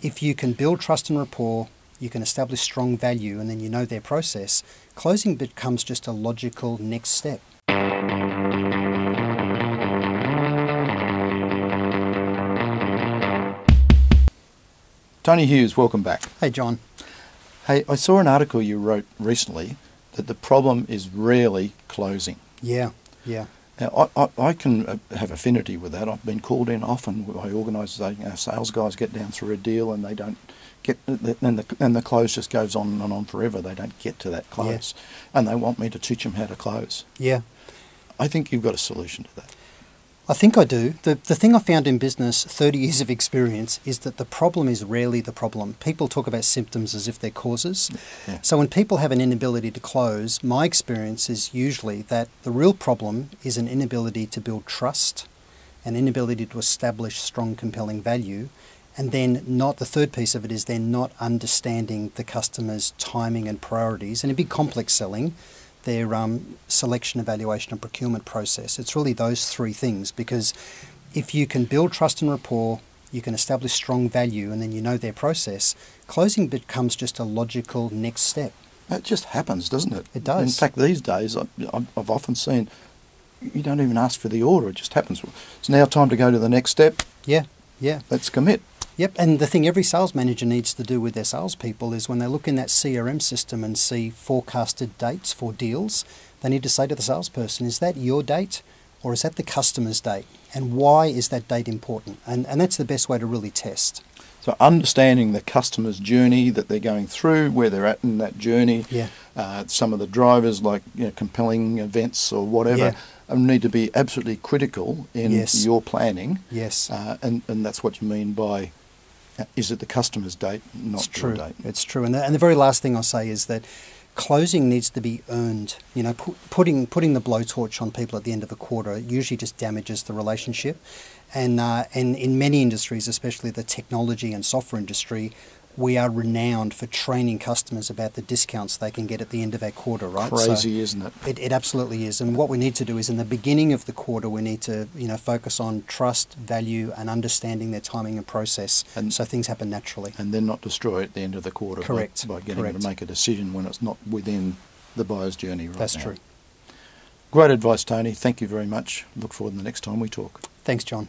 if you can build trust and rapport, you can establish strong value, and then you know their process, closing becomes just a logical next step. Tony Hughes, welcome back. Hey, John. Hey, I saw an article you wrote recently that the problem is rarely closing. Yeah. Now, I can have affinity with that. I've been called in often by organisations. Our sales guys get down through a deal and they don't get, and the close just goes on and on forever. They don't get to that close, and they want me to teach them how to close. Yeah. I think you've got a solution to that. I think I do. The thing I found in business, 30 years of experience, is that the problem is rarely the problem. People talk about symptoms as if they're causes. Yeah. So when people have an inability to close, my experience is usually that the real problem is an inability to build trust, an inability to establish strong, compelling value, and then not, the third piece of it is then not understanding the customer's timing and priorities. And in big complex selling, their selection, evaluation and procurement process. It's really those three things, because if you can build trust and rapport, you can establish strong value, and then you know their process, closing becomes just a logical next step. It just happens, doesn't it? It does. In fact, these days, I've often seen you don't even ask for the order, it just happens. It's now time to go to the next step. Yeah. Let's commit. Yep, and the thing every sales manager needs to do with their salespeople is when they look in that CRM system and see forecasted dates for deals, they need to say to the salesperson, is that your date or is that the customer's date? And why is that date important? And that's the best way to really test. So understanding the customer's journey that they're going through, where they're at in that journey, some of the drivers like compelling events or whatever need to be absolutely critical in your planning. Yes. And that's what you mean by, is it the customer's date, not your date? It's true. And the very last thing I'll say is that closing needs to be earned. You know, putting the blowtorch on people at the end of a quarter usually just damages the relationship. And in many industries, especially the technology and software industry, we are renowned for training customers about the discounts they can get at the end of our quarter, right? Crazy, isn't it? It absolutely is. And what we need to do is in the beginning of the quarter, we need to focus on trust, value and understanding their timing and process, and so things happen naturally. And then not destroy it at the end of the quarter. Correct. By getting them to make a decision when it's not within the buyer's journey right now. That's true. Great advice, Tony. Thank you very much. Look forward to the next time we talk. Thanks, John.